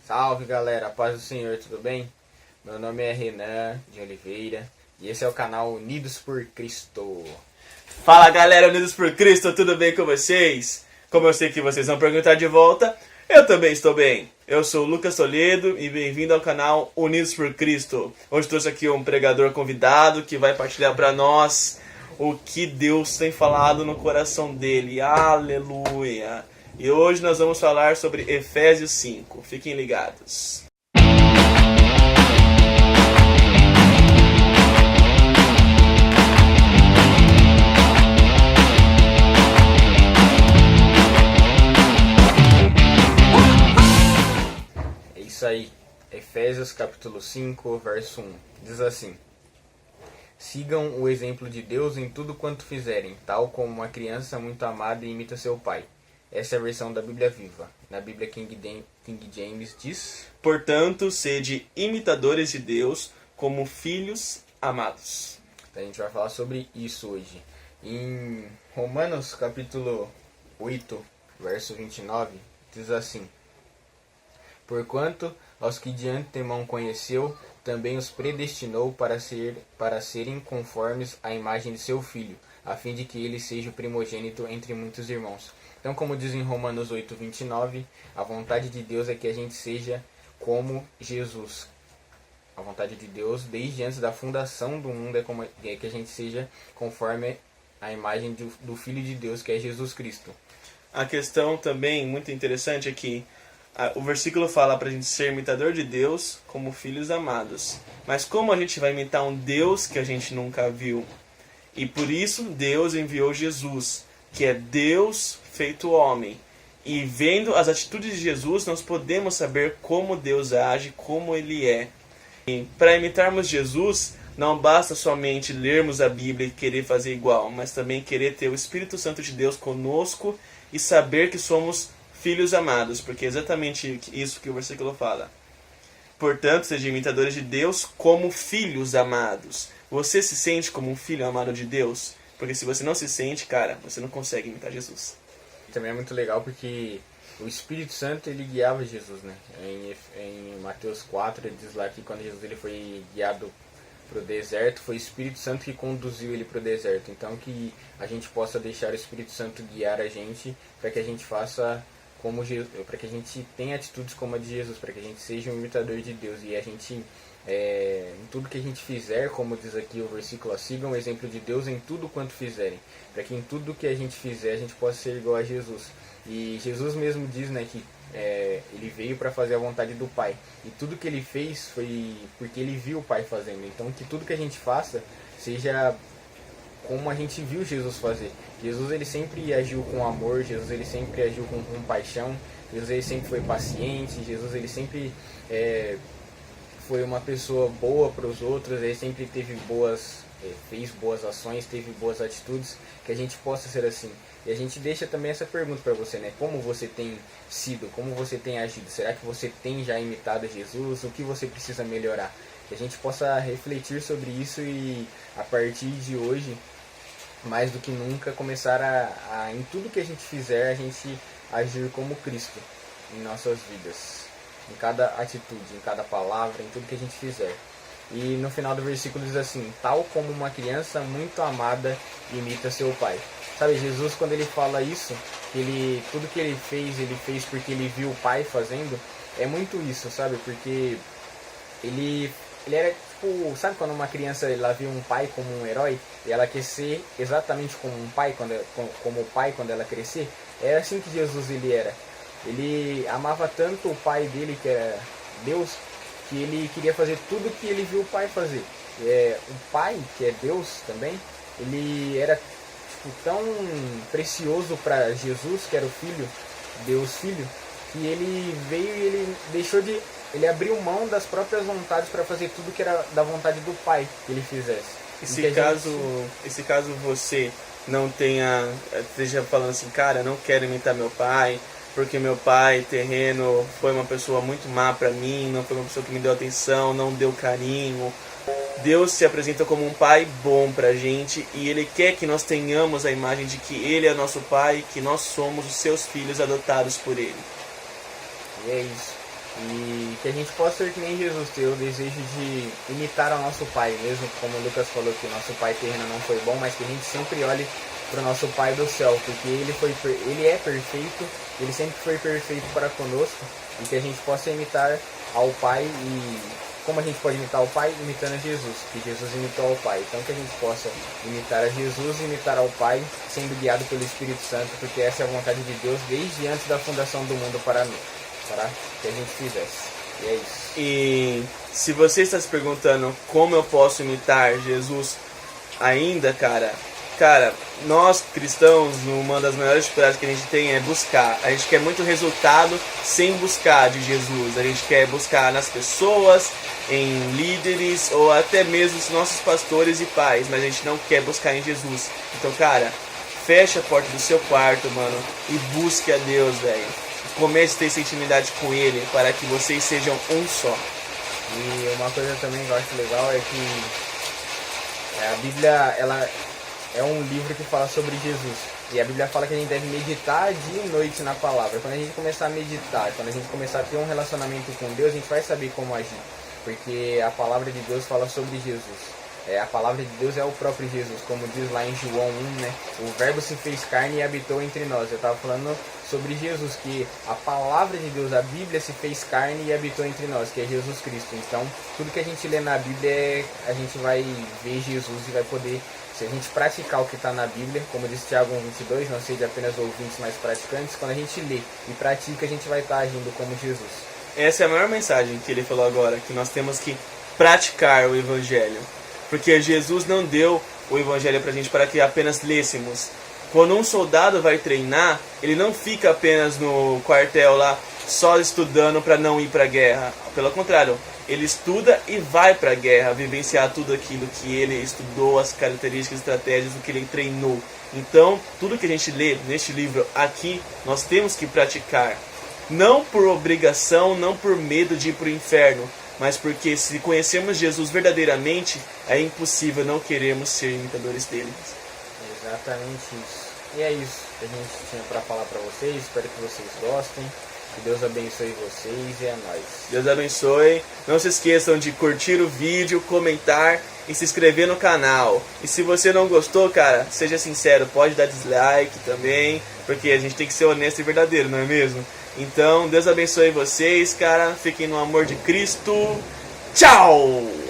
Salve galera, paz do Senhor, tudo bem? Meu nome é Renan de Oliveira e esse é o canal Unidos por Cristo. Fala galera, Unidos por Cristo, tudo bem com vocês? Como eu sei que vocês vão perguntar de volta, eu também estou bem. Eu sou o Lucas Toledo e bem-vindo ao canal Unidos por Cristo. Hoje trouxe aqui um pregador convidado que vai partilhar para nós o que Deus tem falado no coração dele. Aleluia! E hoje nós vamos falar sobre Efésios 5. Fiquem ligados. É isso aí, Efésios capítulo 5, verso 1. Diz assim: sigam o exemplo de Deus em tudo quanto fizerem, tal como uma criança muito amada imita seu pai. Essa é a versão da Bíblia Viva. Na Bíblia King James diz: portanto, sede imitadores de Deus como filhos amados. Então, a gente vai falar sobre isso hoje. Em Romanos capítulo 8, verso 29, diz assim: porquanto aos que de antemão conheceu, também os predestinou para serem conformes à imagem de seu Filho, a fim de que ele seja o primogênito entre muitos irmãos. Então, como diz em Romanos 8, 29, a vontade de Deus é que a gente seja como Jesus. A vontade de Deus, desde antes da fundação do mundo, é que a gente seja conforme a imagem do Filho de Deus, que é Jesus Cristo. A questão também muito interessante é que o versículo fala para a gente ser imitador de Deus como filhos amados. Mas como a gente vai imitar um Deus que a gente nunca viu? E por isso Deus enviou Jesus, que é Deus feito homem. E vendo as atitudes de Jesus, nós podemos saber como Deus age, como Ele é. E para imitarmos Jesus, não basta somente lermos a Bíblia e querer fazer igual, mas também querer ter o Espírito Santo de Deus conosco e saber que somos filhos amados, porque é exatamente isso que o versículo fala. Portanto, sejam imitadores de Deus como filhos amados. Você se sente como um filho amado de Deus? Porque se você não se sente, cara, você não consegue imitar Jesus. Também é muito legal porque o Espírito Santo ele guiava Jesus, né? Em Mateus 4 ele diz lá que quando Jesus ele foi guiado para o deserto, foi o Espírito Santo que conduziu ele para o deserto. Então que a gente possa deixar o Espírito Santo guiar a gente para que a gente faça como Jesus, para que a gente tenha atitudes como a de Jesus, para que a gente seja um imitador de Deus e a gente em tudo que a gente fizer, como diz aqui o versículo, sigam o exemplo de Deus em tudo quanto fizerem, para que em tudo que a gente fizer a gente possa ser igual a Jesus. E Jesus mesmo diz, né, que ele veio para fazer a vontade do Pai, e tudo que ele fez foi porque ele viu o Pai fazendo. Então que tudo que a gente faça seja como a gente viu Jesus fazer. Jesus ele sempre agiu com amor, Jesus ele sempre agiu com paixão, Jesus ele sempre foi paciente, Jesus ele sempre foi uma pessoa boa para os outros, ele sempre teve fez boas ações, teve boas atitudes, que a gente possa ser assim. E a gente deixa também essa pergunta para você, né? Como você tem sido, como você tem agido? Será que você tem já imitado Jesus? O que você precisa melhorar? Que a gente possa refletir sobre isso e a partir de hoje, mais do que nunca, começar em tudo que a gente fizer, a gente agir como Cristo em nossas vidas, em cada atitude, em cada palavra, em tudo que a gente fizer. E no final do versículo diz assim: tal como uma criança muito amada imita seu pai. Sabe, Jesus, quando ele fala isso, tudo que ele fez porque ele viu o pai fazendo, é muito isso, sabe? Porque ele era tipo, sabe quando uma criança ela vê um pai como um herói e ela quer ser exatamente como um pai como o pai quando ela crescer? Era assim que Jesus ele era. Ele amava tanto o pai dele, que era Deus, que ele queria fazer tudo que ele viu o pai fazer. O pai, que é Deus também, ele era tão precioso para Jesus, que era o Filho, Deus Filho, que ele veio e ele abriu mão das próprias vontades para fazer tudo que era da vontade do Pai que ele fizesse. E se caso você não esteja falando assim, cara, não quero imitar meu pai, porque meu pai terreno foi uma pessoa muito má para mim, não foi uma pessoa que me deu atenção, não deu carinho. Deus se apresenta como um pai bom pra gente e Ele quer que nós tenhamos a imagem de que Ele é nosso pai, que nós somos os seus filhos adotados por Ele. E é isso. E que a gente possa ser que nem Jesus, ter o desejo de imitar o nosso Pai, mesmo como o Lucas falou que o nosso Pai terreno não foi bom, mas que a gente sempre olhe para o nosso Pai do céu, porque ele é perfeito, ele sempre foi perfeito para conosco, e que a gente possa imitar ao Pai. E como a gente pode imitar o Pai? Imitando a Jesus, que Jesus imitou ao Pai. Então que a gente possa imitar a Jesus e imitar ao Pai, sendo guiado pelo Espírito Santo, porque essa é a vontade de Deus desde antes da fundação do mundo para que a gente fizesse. E é isso. E se você está se perguntando como eu posso imitar Jesus ainda, cara, nós cristãos, uma das maiores dificuldades que a gente tem é buscar. A gente quer muito resultado sem buscar de Jesus. A gente quer buscar nas pessoas, em líderes ou até mesmo os nossos pastores e pais, mas a gente não quer buscar em Jesus. Então, cara, fecha a porta do seu quarto, mano, e busque a Deus, velho. Comece a ter essa intimidade com Ele para que vocês sejam um só. E uma coisa também que eu acho legal é que a Bíblia, ela é um livro que fala sobre Jesus. E a Bíblia fala que a gente deve meditar dia e noite na palavra. Quando a gente começar a meditar, quando a gente começar a ter um relacionamento com Deus, a gente vai saber como agir. Porque a palavra de Deus fala sobre Jesus. A palavra de Deus é o próprio Jesus, como diz lá em João 1, né? O verbo se fez carne e habitou entre nós. Eu estava falando sobre Jesus, que a palavra de Deus, a Bíblia se fez carne e habitou entre nós, que é Jesus Cristo. Então, tudo que a gente lê na Bíblia, a gente vai ver Jesus e vai poder, se a gente praticar o que está na Bíblia, como diz Tiago 1:22, não seja apenas ouvintes, mas praticantes. Quando a gente lê e pratica, a gente vai estar agindo como Jesus. Essa é a maior mensagem que ele falou agora, que nós temos que praticar o Evangelho. Porque Jesus não deu o Evangelho pra gente para que apenas lêssemos. Quando um soldado vai treinar, ele não fica apenas no quartel lá, só estudando para não ir para a guerra. Pelo contrário, ele estuda e vai para a guerra, vivenciar tudo aquilo que ele estudou, as características, estratégias, o que ele treinou. Então, tudo que a gente lê neste livro aqui, nós temos que praticar. Não por obrigação, não por medo de ir para o inferno, mas porque se conhecermos Jesus verdadeiramente, é impossível não querermos ser imitadores dele. Exatamente isso. E é isso que a gente tinha para falar para vocês. Espero que vocês gostem. Que Deus abençoe vocês e é nóis. Deus abençoe. Não se esqueçam de curtir o vídeo, comentar e se inscrever no canal. E se você não gostou, cara, seja sincero, pode dar dislike também, porque a gente tem que ser honesto e verdadeiro, não é mesmo? Então, Deus abençoe vocês, cara. Fiquem no amor de Cristo. Tchau!